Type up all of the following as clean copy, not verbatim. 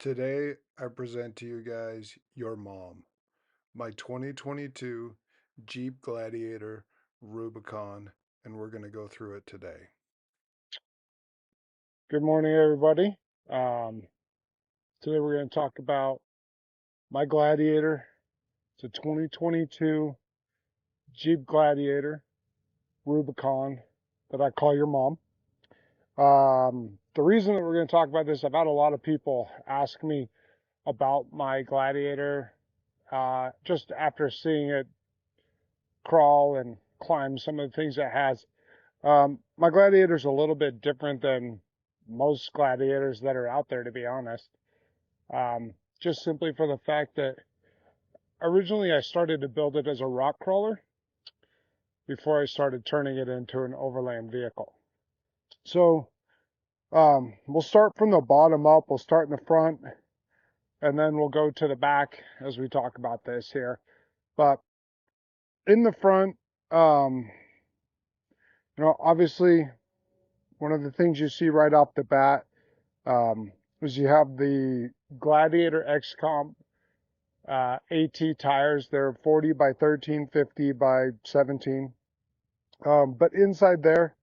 Today, I present to you guys your mom, my 2022 Jeep Gladiator Rubicon, and we're going to go through it today. Good morning, everybody. Today we're going to talk about my Gladiator. It's a 2022 Jeep Gladiator Rubicon that I call your mom. The reason that we're going to talk about this, I've had a lot of people ask me about my Gladiator just after seeing it crawl and climb some of the things it has. My Gladiator's a little bit different than most Gladiators that are out there, to be honest. Just simply for the fact that originally I started to build it as a rock crawler before I started turning it into an overland vehicle. So we'll start from the bottom up. We'll start in the front and then we'll go to the back as we talk about this here. But in the front, obviously one of the things you see right off the bat is you have the Gladiator XComp AT tires. They're 40 by 13, 50 by 17. But inside there,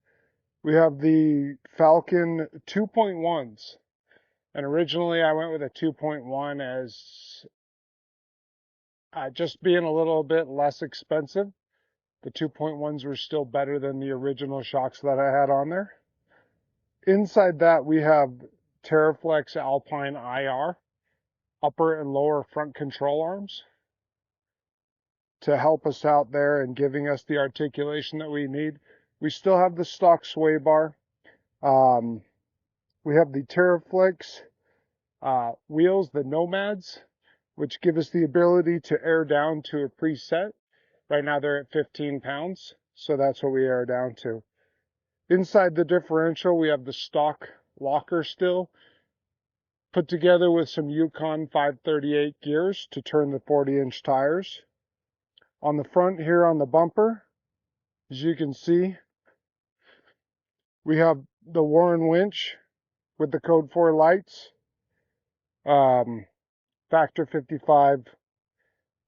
we have the Falcon 2.1s. And originally I went with a 2.1 as just being a little bit less expensive. The 2.1s were still better than the original shocks that I had on there. Inside that, we have TerraFlex Alpine IR, upper and lower front control arms, to help us out there and giving us the articulation that we need. We still have the stock sway bar. We have the TerraFlex wheels, the Nomads, which give us the ability to air down to a preset. Right now they're at 15 pounds, so that's what we air down to. Inside the differential, we have the stock locker still, put together with some Yukon 538 gears to turn the 40-inch tires. On the front here on the bumper, as you can see, we have the Warren winch with the code 4 lights, factor 55,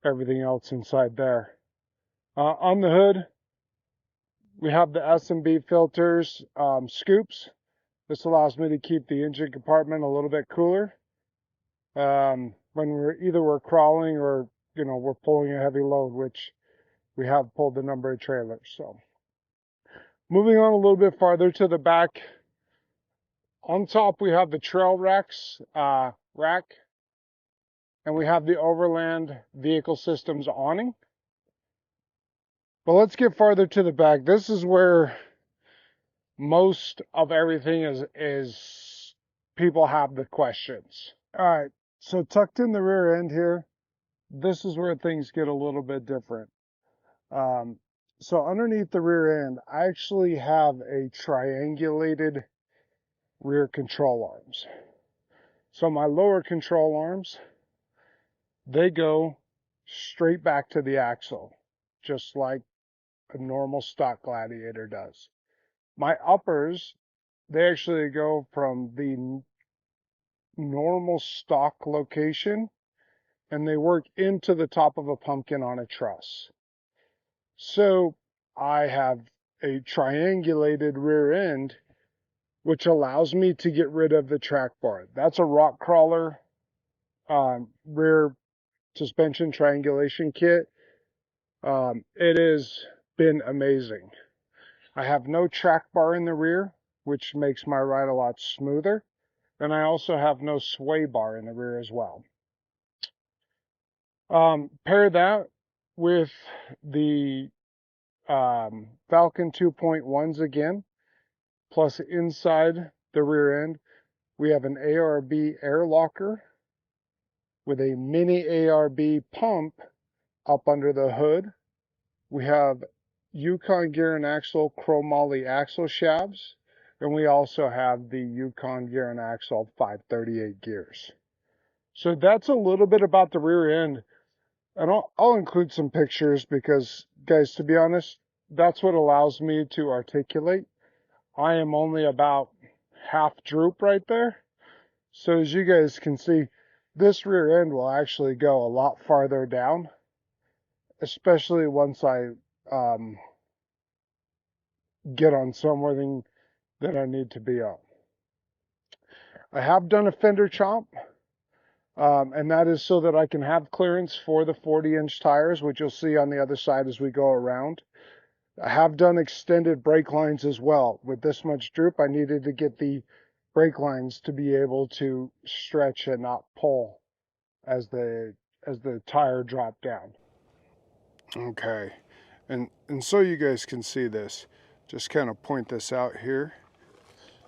everything else inside there. On the hood, we have the S&B filters, scoops. This allows me to keep the engine compartment a little bit cooler when we're crawling or we're pulling a heavy load, which we have pulled a number of trailers. So moving on a little bit farther to the back, on top we have the trail racks rack, and we have the Overland Vehicle Systems awning. But let's get farther to the back. This is where most of everything is people have the questions. All right, so tucked in the rear end here, this is where things get a little bit different. So underneath the rear end, I actually have a triangulated rear control arms. So my lower control arms, they go straight back to the axle, just like a normal stock Gladiator does. My uppers, they actually go from the normal stock location and they work into the top of a pumpkin on a truss. So I have a triangulated rear end, which allows me to get rid of the track bar. That's a rock crawler rear suspension triangulation kit. It has been amazing. I have no track bar in the rear, which makes my ride a lot smoother. And I also have no sway bar in the rear as well. Pair that with the Falcon 2.1s again, plus inside the rear end, we have an ARB air locker with a mini ARB pump up under the hood. We have Yukon gear and axle chromoly axle shafts, and we also have the Yukon gear and axle 538 gears. So that's a little bit about the rear end, and I'll include some pictures because, guys, to be honest, that's what allows me to articulate. I am only about half droop right there. So as you guys can see, this rear end will actually go a lot farther down, especially once I get on somewhere that I need to be on. I have done a fender chomp, and that is so that I can have clearance for the 40-inch tires, which you'll see on the other side as we go around. I have done extended brake lines as well. With this much droop, I needed to get the brake lines to be able to stretch and not pull as the tire dropped down. Okay, and so you guys can see this, just kind of point this out here.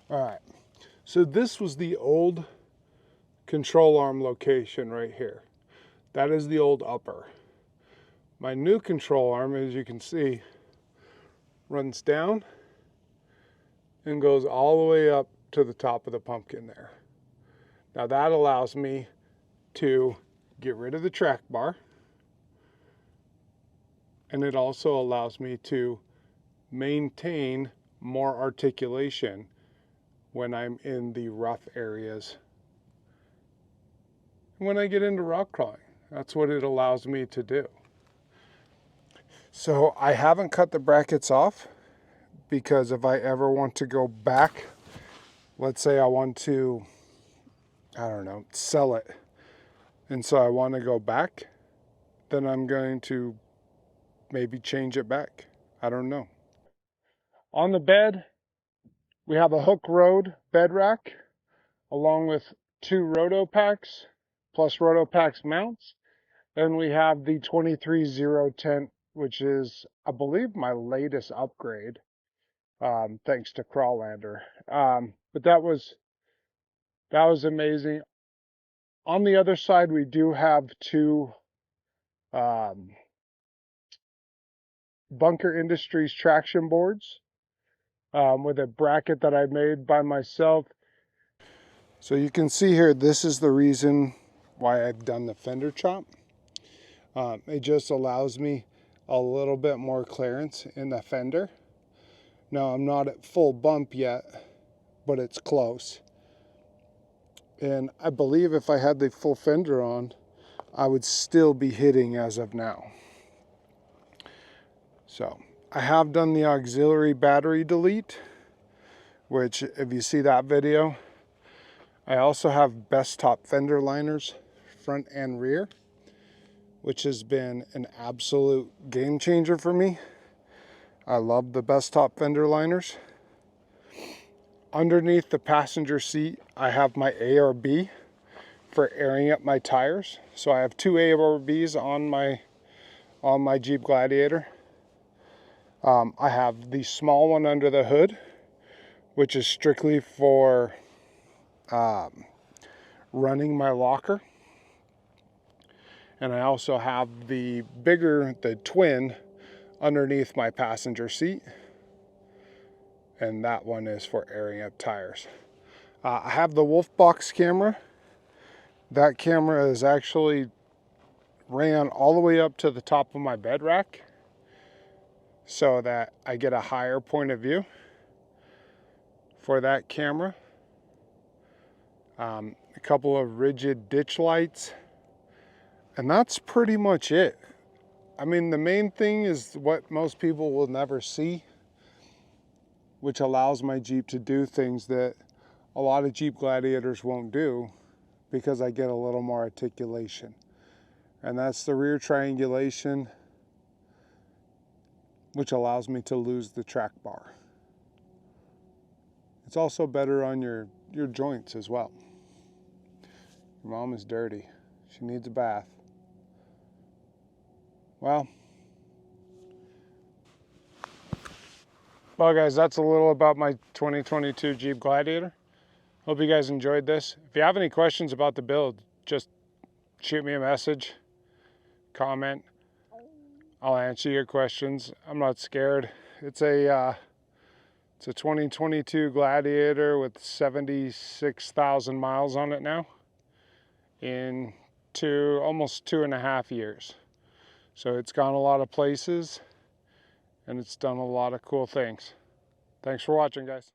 All right, so this was the old control arm location right here. That is the old upper. My new control arm, as you can see, runs down and goes all the way up to the top of the pumpkin there. Now that allows me to get rid of the track bar, and it also allows me to maintain more articulation when I'm in the rough areas. When I get into rock crawling, that's what it allows me to do. So I haven't cut the brackets off, because if I ever want to go back, let's say I want to, I don't know, sell it, and so I want to go back, then I'm going to maybe change it back. I don't know. On the bed, we have a hook road bed rack along with 2 roto packs plus roto packs mounts. Then we have the 23-0 tent, which is, I believe, my latest upgrade, thanks to Crawlander. But that was amazing. On the other side, we do have 2 Bunker Industries traction boards with a bracket that I made by myself. So you can see here, this is the reason why I've done the fender chop. It just allows me a little bit more clearance in the fender. Now I'm not at full bump yet, but it's close. And I believe if I had the full fender on, I would still be hitting as of now. So I have done the auxiliary battery delete, which if you see that video, I also have best top fender liners, front and rear, which has been an absolute game changer for me. I love the best top fender liners. Underneath the passenger seat, I have my ARB for airing up my tires. So I have 2 ARBs on my Jeep Gladiator. I have the small one under the hood, which is strictly for running my locker. And I also have the bigger, the twin, underneath my passenger seat. And that one is for airing up tires. I have the Wolf Box camera. That camera is actually ran all the way up to the top of my bed rack so that I get a higher point of view for that camera. A couple of rigid ditch lights, and that's pretty much it. I mean, the main thing is what most people will never see, which allows my Jeep to do things that a lot of Jeep Gladiators won't do, because I get a little more articulation. And that's the rear triangulation, which allows me to lose the track bar. It's also better on your joints as well. Your mom is dirty. She needs a bath. Well, guys, that's a little about my 2022 Jeep Gladiator. Hope you guys enjoyed this. If you have any questions about the build, just shoot me a message, comment. I'll answer your questions. I'm not scared. It's a 2022 Gladiator with 76,000 miles on it now, in almost 2.5 years. So it's gone a lot of places, and it's done a lot of cool things. Thanks for watching, guys.